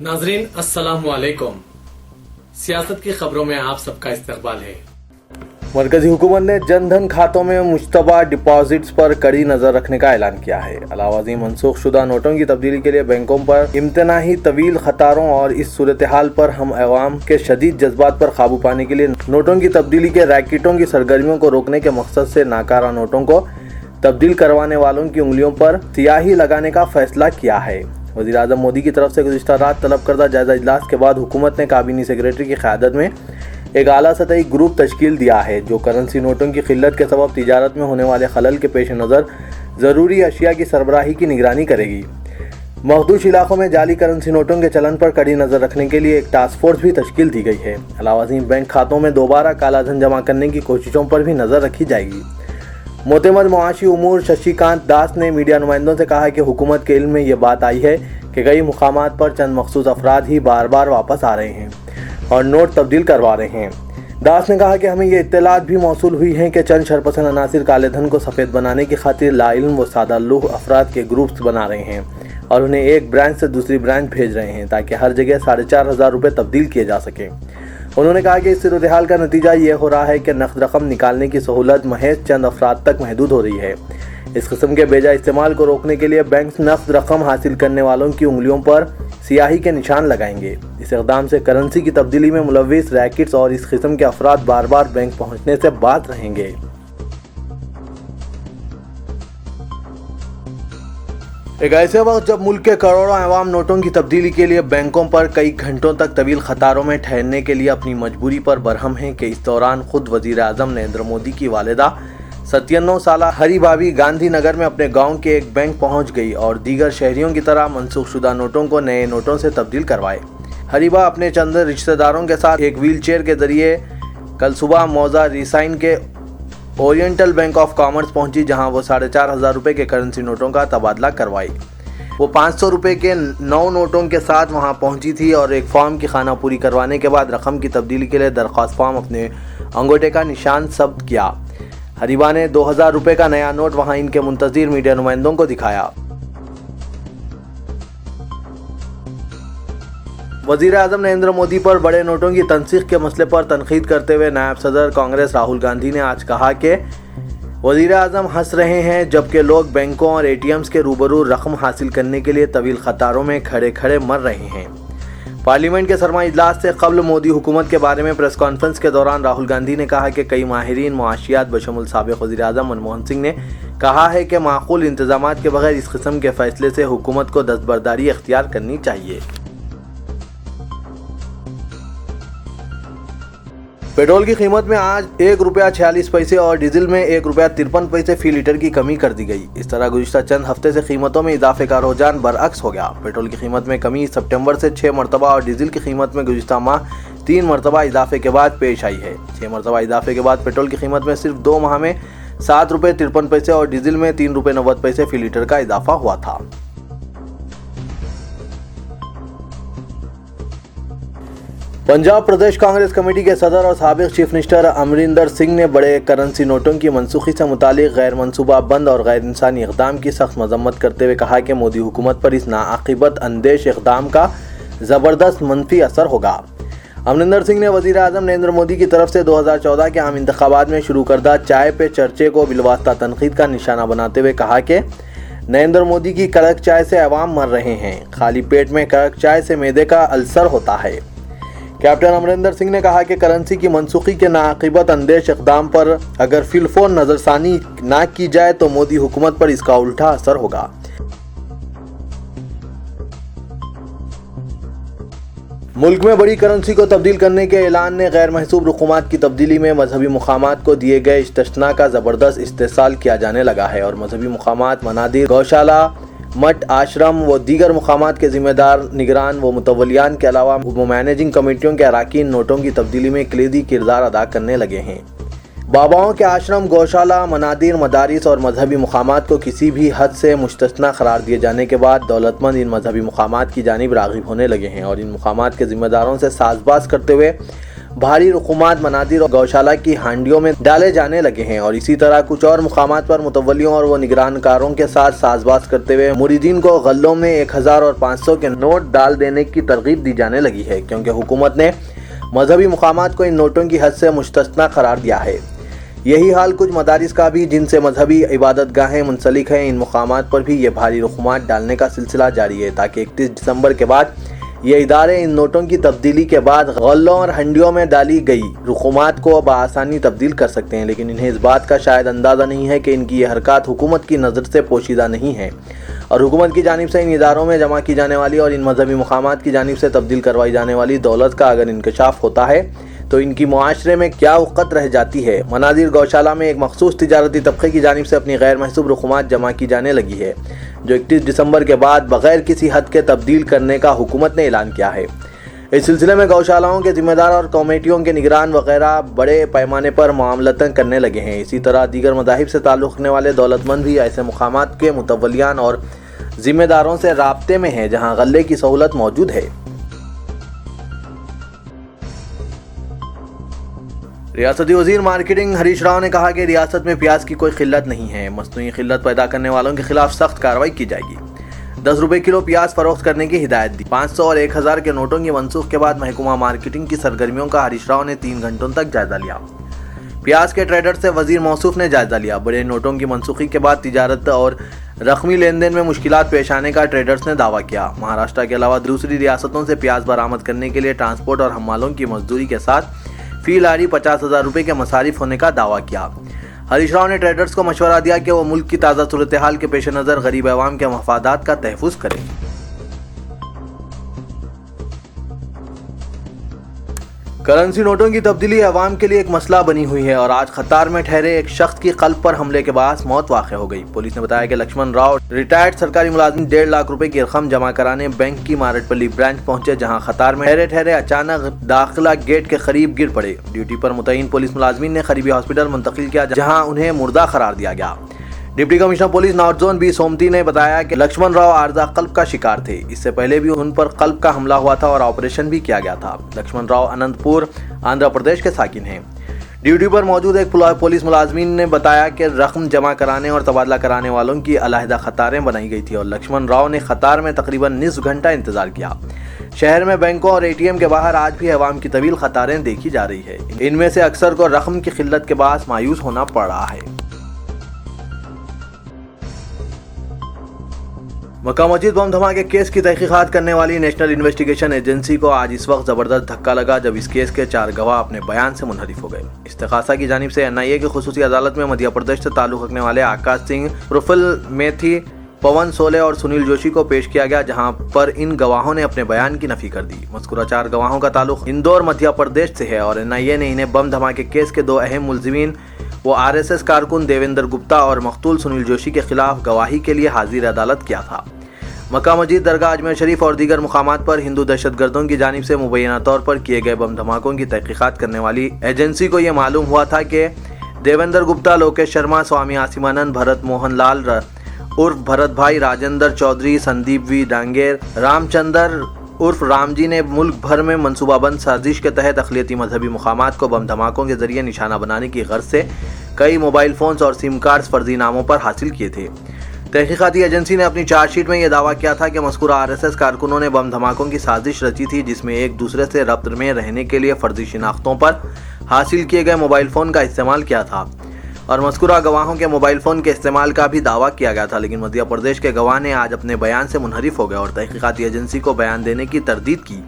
नाजरीन अस्सलाम वालेकुम। सियासत की खबरों में आप सबका इस्तकबाल है। मरकजी हुकूमत ने जन धन खातों में मुश्तबा डिपॉजिट्स पर कड़ी नजर रखने का ऐलान किया है। अलावा मनसूख शुदा नोटों की तब्दीली के लिए बैंकों पर इम्तनाही तवील खतारों और इस सूरत हाल पर हम अवाम के शदीद जज्बात पर काबू पाने के लिए नोटों की तब्दीली के रैकेटों की सरगर्मियों को रोकने के मकसद से नाकारा नोटों को तब्दील करवाने वालों की उंगलियों पर स्याही लगाने का फैसला किया है। वज़ीर आज़म मोदी की तरफ से गुज़िश्ता रात तलब करदा जायजा इजलास के बाद हुकूमत ने काबीनी सेक्रेटरी की क़यादत में एक आला सतही ग्रुप तश्कील दिया है जो करेंसी नोटों की किल्लत के सबब तिजारत में होने वाले खलल के पेश नज़र ज़रूरी अशिया की सरबराही की निगरानी करेगी। मखदूश इलाकों में जाली करेंसी नोटों के चलन पर कड़ी नज़र रखने के लिए एक टास्क फोर्स भी तश्कील दी गई है। अलावा बैंक खातों में दोबारा काला धन जमा करने की कोशिशों पर भी नज़र रखी जाएगी। मोतमद मुआशी उमूर शशिकांत दास ने मीडिया नुमाइंदों से कहा कि हुकूमत के इल्म में ये बात आई है कि कई मुकामात पर चंद मखसूस अफराद ही बार बार वापस आ रहे हैं और नोट तब्दील करवा रहे हैं। दास ने कहा कि हमें ये इत्तलात भी मौसूल हुई हैं कि चंद शरपसंद अनासिर काले धन को सफ़ेद बनाने की खातिर लाइल्म व सादालूह अफराद के ग्रुप्स बना रहे हैं और उन्हें एक ब्रांच से दूसरी ब्रांच भेज रहे हैं ताकि हर जगह 4,500 रुपये तब्दील किए जा सकें। उन्होंने कहा कि इस सूरत हाल का नतीजा ये हो रहा है कि नकद रकम निकालने की सहूलत महज चंद अफराद तक महदूद हो रही है। इस किस्म के बेजा इस्तेमाल को रोकने के लिए बैंक नकद रकम हासिल करने वालों की उंगलियों पर स्याही के निशान लगाएंगे। इस इक़दाम से करेंसी की तब्दीली में मुलव्विस रैकेट्स और इस किस्म के अफराद बार बार बैंक पहुँचने से बाज रहेंगे। एक ऐसे वक्त जब मुल्क के करोड़ों अवाम नोटों की तब्दीली के लिए बैंकों पर कई घंटों तक तवील कतारों में ठहरने के लिए अपनी मजबूरी पर बरहम हैं कि इस दौरान खुद वज़ीर आज़म नरेंद्र मोदी की वालिदा 97 साला हरी भाभी गांधी नगर में अपने गांव के एक बैंक पहुंच गई और दीगर शहरियों की तरह मनसूख शुदा नोटों को नए नोटों से तब्दील करवाए। हरीबा अपने चंद रिश्तेदारों के साथ एक व्हील चेयर के जरिए कल सुबह मौजा रिसाइन के ओरिएंटल बैंक ऑफ कॉमर्स पहुंची, जहां वो 4,500 रुपये के करेंसी नोटों का तबादला करवाई। वो 500 रुपये के 9 नोटों के साथ वहां पहुंची थी और एक फॉर्म की खाना पूरी करवाने के बाद रकम की तब्दीली के लिए दरख्वास्त फॉर्म अपने अंगूठे का निशान ज़ब्त किया। हरीबा ने 2,000 रुपये का नया नोट वहां इनके मुंतज़िर मीडिया नुमाइंदों को दिखाया। वज़ीर आज़म नरेंद्र मोदी पर बड़े नोटों की तनसीख के मसले पर तनकीद करते हुए नायब सदर कांग्रेस राहुल गांधी ने आज कहा कि वज़ीर आज़म हंस रहे हैं जबकि लोग बैंकों और ATMs के रूबरू रकम हासिल करने के लिए तवील कतारों में खड़े खड़े मर रहे हैं। पार्लियामेंट के सरमाई इजलास से कबल मोदी हुकूमत के बारे में प्रेस कॉन्फ्रेंस के दौरान राहुल गांधी ने कहा कि कई माहिरीन मुआशियात बशमुल साबिक़ वज़ीर आज़म मनमोहन सिंह ने कहा है कि माकूल इंतजामात के बगैर इस किस्म के फैसले से हुकूमत को दस्तबरदारी इख्तियार करनी चाहिए। पेट्रोल की कीमत में आज ₹1.46 और डीजल में ₹1.53 फी लीटर की कमी कर दी गई। इस तरह गुज़िश्ता चंद हफ्ते से कीमतों में इजाफे का रुझान बरअक्स हो गया। पेट्रोल की कीमत में कमी सितंबर से 6 मरतबा और डीजल की कीमत में गुज़िश्ता माह 3 मरतबा इजाफे के बाद पेश आई है। 6 मरतबा इजाफे के बाद पेट्रोल की कीमत में सिर्फ 2 माह में ₹7.53 और डीजल में ₹3.90 फी लीटर का इजाफा हुआ था। पंजाब प्रदेश कांग्रेस कमेटी के सदर और साबिक चीफ मिनिस्टर अमरिंदर सिंह ने बड़े करेंसी नोटों की मनसूखी से मुतालिक गैर मनसूबा बंद और गैर इंसानी इक़दाम की सख्त मजम्मत करते हुए कहा कि मोदी हुकूमत पर इस नाआक़िबत अंदेश इक़दाम का ज़बरदस्त मनफी असर होगा। अमरिंदर सिंह ने वज़ीर आज़म नरेंद्र मोदी की तरफ से 2014 के आम इंतखाबात में शुरू करदा चाय पे चर्चे को बिलवास्ता तनकीद का निशाना बनाते हुए कहा कि नरेंद्र मोदी की कड़क चाय से अवाम मर रहे हैं। खाली पेट में कड़क चाय से मैदे का अल्सर होता है। कैप्टन अमरिंदर सिंह ने कहा कि करेंसी की मनसूखी के नाआक़िबत अंदेश इक़दाम पर अगर फिलफोर नज़रसानी ना की जाए तो मोदी हुकूमत पर इसका उल्टा असर होगा। मुल्क में बड़ी करेंसी को तब्दील करने के ऐलान ने गैर महसूब रकूमात की तब्दीली में मजहबी मुकामात को दिए गए इस्तिस्ना का ज़बरदस्त इस्तेसाल किया जाने लगा है और मजहबी मुकामात, मनादिर, गौशाला, मठ, आश्रम व दीगर मुकामात के ज़िम्मेदार निगरान व मुतवलियान के अलावा मैनेजिंग कमेटियों के अरकान नोटों की तब्दीली में कलीदी किरदार अदा करने लगे हैं। बाबाओं के आश्रम, गौशाला, मनादिर, मदारिस और मजहबी मुकामात को किसी भी हद से मुस्तस्ना करार दिए जाने के बाद दौलतमंद इन मजहबी मुकामात की जानिब राग़िब होने लगे हैं और इन मुकामात के ज़िम्मेदारों से साज़बाज़ करते हुए भारी रकूमात मनादिर और गौशाला की हांडियों में डाले जाने लगे हैं। और इसी तरह कुछ और मुकामात पर मुतवल्लियों और वो निगरानकारों के साथ साज़बाज़ करते हुए मुरीदीन को गल्लों में 1000 और 500 के नोट डाल देने की तरगीब दी जाने लगी है, क्योंकि हुकूमत ने मजहबी मुकामात को इन नोटों की हद से मुस्तस्ना करार दिया है। यही हाल कुछ मदारिस का भी, जिनसे मजहबी इबादतगाहें मुंसलिक हैं। इन मुकामात पर भी ये भारी रकूमात डालने का सिलसिला जारी है, ताकि 31 दिसंबर के बाद ये इदारे इन नोटों की तब्दीली के बाद गल्लों और हंडियों में डाली गई रकूमात को बआसानी तब्दील कर सकते हैं। लेकिन इन्हें इस बात का शायद अंदाज़ा नहीं है कि इनकी ये हरकत हुकूमत की नज़र से पोशीदा नहीं है और हुकूमत की जानिब से इन इदारों में जमा की जाने वाली और इन मजहबी मुकामात की जानिब से तब्दील करवाई जाने वाली दौलत का अगर इंकशाफ होता है तो इनकी मुआशरे में क्या औक़त रह जाती है। मनादिर गौशाला में एक मखसूस तिजारती तबके की जानिब से अपनी गैर महसूब रकूमात जमा की जाने लगी है, जो 31 दिसंबर के बाद बग़ैर किसी हद के तब्दील करने का हुकूमत ने ऐलान किया है। इस सिलसिले में गौशालाओं के ज़िम्मेदार और कमेटियों के निगरान वगैरह बड़े पैमाने पर मामलतन करने लगे हैं। इसी तरह दीगर मज़ाहिब से ताल्लुक़ रखने वाले दौलतमंद भी ऐसे मुकामात के मुतवल्लियान और ज़िम्मेदारों से राब्ते में हैं जहाँ गल्ले की सहूलत मौजूद है। रियासती वज़ीर मार्केटिंग हरीश राव ने कहा कि रियासत में प्याज की कोई किल्लत नहीं है। मसनूई किल्लत पैदा करने वालों के खिलाफ सख्त कार्रवाई की जाएगी। 10 रुपये किलो प्याज फरोख्त करने की हिदायत दी। 500 और 1000 के नोटों की मनसूख के बाद महकमा मार्केटिंग की सरगर्मियों का हरीश राव ने 3 घंटों तक जायजा लिया। प्याज के ट्रेडर से वज़ीर मौसूफ ने जायजा लिया। बड़े नोटों की मनसूखी के बाद तिजारत और रकमी लेन देन में मुश्किलात पेश आने का ट्रेडर्स ने दावा किया। महाराष्ट्र के अलावा दूसरी रियासतों से प्याज बरामद करने के लिए ट्रांसपोर्ट और हम्मालों की मजदूरी के साथ फी लारी 50,000 रुपये के मसारिफ होने का दावा किया। हरीश राव ने ट्रेडर्स को मशवरा दिया कि वो मुल्क की ताज़ा सूरत हाल के पेश नज़र गरीब अवाम के मफादात का तहफ़्फ़ुज़ करें। करेंसी नोटों की तब्दीली अवाम के लिए एक मसला बनी हुई है और आज कतार में ठहरे एक शख्स की कल्ब पर हमले के बाद मौत वाक़ हो गई। पुलिस ने बताया कि लक्ष्मण राव रिटायर्ड सरकारी मुलाजिम 1.5 लाख रुपए की रकम जमा कराने बैंक की मारटपल्ली ब्रांच पहुंचे, जहां कतार में ठहरे अचानक दाखिला गेट के करीब गिर पड़े। ड्यूटी पर मुतय्यन पुलिस मुलाजिमीन ने करीबी हॉस्पिटल मुंतकिल किया, जहाँ उन्हें मुर्दा करार दिया गया। Deputy commissioner police north zone B Somati ने बताया कि लक्ष्मण राव आर्जा कल्ब का शिकार थे। इससे पहले भी उन पर कल्ब का हमला हुआ था और ऑपरेशन भी किया गया था। लक्ष्मण राव अनंतपुर आंध्र प्रदेश के साकिन हैं। ड्यूटी पर मौजूद एक पुलिस मुलाजमीन ने बताया कि रकम जमा कराने और तबादला कराने वालों की अलहदा कतारें बनाई गई थी और लक्ष्मण राव ने कतार में तकरीबन निस्फ घंटा इंतजार किया। शहर में बैंकों और ATM के बाहर आज भी अवाम की तवील कतारें देखी जा रही है। इनमें से अक्सर को रकम की किल्लत के बायस मायूस होना पड़ रहा है। मक्का मस्जिद बम धमाके केस की तहकीकात करने वाली नेशनल इन्वेस्टिगेशन एजेंसी को आज इस वक्त जबरदस्त धक्का लगा जब इस केस के 4 गवाह अपने बयान से मुनहरिफ हो गए। इस्तिगासा की जानिब से NIA की खुसूसी अदालत में मध्य प्रदेश से ताल्लुक़ रखने वाले आकाश सिंह, प्रफुल्ल मेथी, पवन सोले और सुनील जोशी को पेश किया गया, जहां पर इन गवाहों ने अपने बयान की नफी कर दी। मज़कूरा 4 गवाहों का ताल्लुक इंदौर मध्य प्रदेश से है और NIA ने इन्हें बम धमाके केस के 2 अहम मुलजिमीन वो RSS कारकुन देवेंद्र गुप्ता और मकतूल सुनील जोशी के खिलाफ गवाही के लिए हाजिर अदालत किया था। मक्का मस्जिद, दरगाह अजमेर शरीफ और दीगर मुकामात पर हिंदू दहशतगर्दों की जानिब से मुबैना तौर पर किए गए बम धमाकों की तहकीकात करने वाली एजेंसी को यह मालूम हुआ था कि देवेंद्र गुप्ता, लोकेश शर्मा, स्वामी आसिमानंद, भरत मोहन लाल उर्फ भरत भाई, राजेंद्र चौधरी, संदीप V डांगेर, रामचंद्र उर्फ रामजी ने मुल्क भर में मनसूबाबंद साजिश के तहत अक़लियती मजहबी मुकामात को बम धमाकों के जरिए निशाना बनाने की गर्ज से कई मोबाइल फ़ोन्स और सिम कार्ड्स फर्जी नामों पर हासिल किए थे। तहकीकाती एजेंसी ने अपनी चार्जशीट में यह दावा किया था कि मज़कूरा RSS कारकुनों ने बम धमाकों की साजिश रची थी, जिसमें एक दूसरे से रब्त में रहने के लिए फर्जी शिनाख्तों पर हासिल किए गए मोबाइल फ़ोन का इस्तेमाल किया था और मज़कूरा गवाहों के मोबाइल फ़ोन के इस्तेमाल का भी दावा किया गया था। लेकिन मध्य प्रदेश के गवाह ने आज अपने बयान से मुनहरिफ हो गए और तहकीकाती एजेंसी को बयान देने की तरदीद की।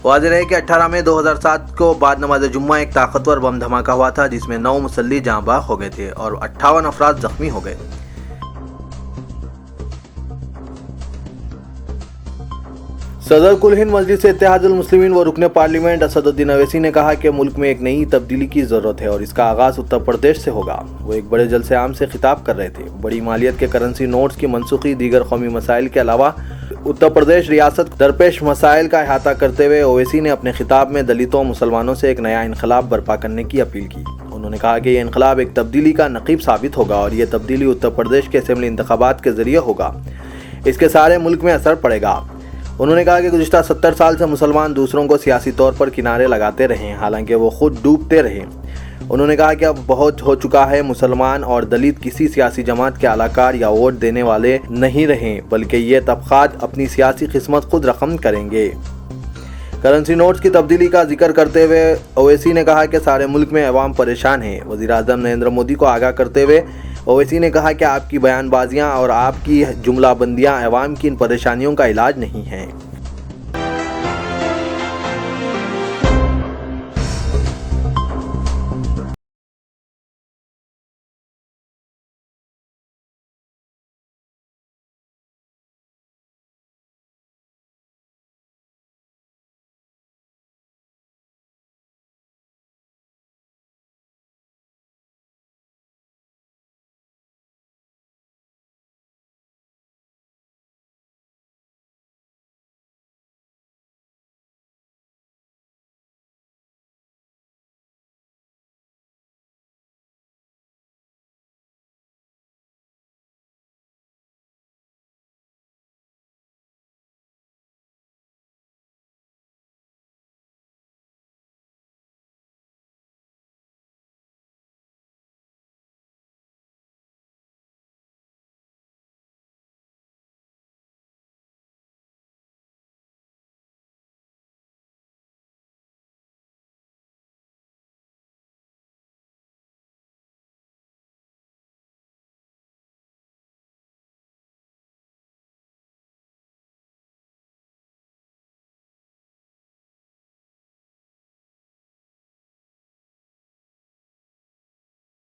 वाज़ेह है कि 18 मई 2007 को बाद नमाज जुम्मा एक ताकतवर बम धमाका हुआ था, जिसमें 9 मुसल्ली जाँ बाग हो गए थे और 58 अफराद जख्मी हो गए। सदर कुल हिंद मजलिस इत्तेहादुल मुस्लिमीन व रुकने पार्लियामेंट असदुद्दीन अवैसी ने कहा कि मुल्क में एक नई तब्दीली की ज़रूरत है और इसका आगाज़ उत्तर प्रदेश से होगा। वो एक बड़े जलसे आम से खिताब कर रहे थे। बड़ी मालियत के करेंसी नोट्स की मनसूखी, दीगर कौमी मसाइल के अलावा उत्तर प्रदेश रियासत दरपेश मसाइल का अहाता करते हुए ओवैसी ने अपने खिताब में दलितों मुसलमानों से एक नया इनकलाब बर्पा करने की अपील की। انہوں نے کہا کہ یہ انقلاب ایک تبدیلی کا نقیب ثابت ہوگا اور یہ تبدیلی اتر پردیش کے اسمبلی انتخابات کے ذریعے ہوگا۔ اس کے سارے ملک میں اثر پڑے گا۔ انہوں نے کہا کہ گزشتہ 70 سال سے مسلمان دوسروں کو سیاسی طور پر کنارے لگاتے رہے حالانکہ وہ خود ڈوبتے رہے۔ انہوں نے کہا کہ اب بہت ہو چکا ہے، مسلمان اور دلت کسی سیاسی جماعت کے اعلاکار یا ووٹ دینے والے نہیں رہے بلکہ یہ طبقات اپنی سیاسی قسمت خود رقم کریں گے۔ کرنسی نوٹس کی تبدیلی کا ذکر کرتے ہوئے اویسی نے کہا کہ سارے ملک میں عوام پریشان ہیں۔ وزیر اعظم نریندر مودی کو آگاہ کرتے ہوئے اویسی نے کہا کہ آپ کی بیان بازیاں اور آپ کی جملہ بندیاں عوام کی ان پریشانیوں کا علاج نہیں ہیں۔